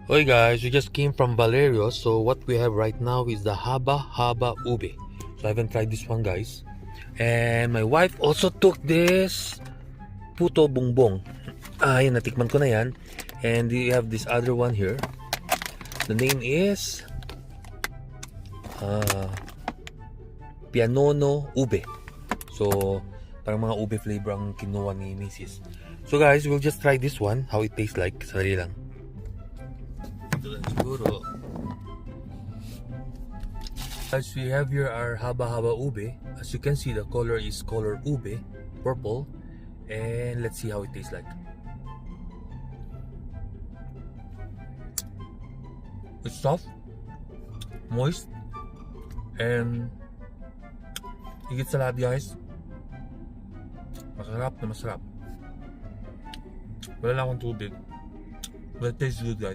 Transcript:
Hey guys, we just came from Valerio. So what we have right now is the Haba Haba Ube. So I haven't tried this one, guys. And my wife also took this Puto Bongbong. Yan, natikman ko na yan. And we have this other one here. The name is Pianono Ube. So parang mga ube flavor ang kinuha ni Mrs. So guys, we'll just try this one, how it tastes like. Sarili lang. Siguro. As we have here our Haba Haba Ube. As you can see, the color is color ube, purple. And let's see how it tastes like. It's soft, moist, and higit sa lahat, guys, masarap na masarap. Wala lang akong tubig, but it tastes good, guys.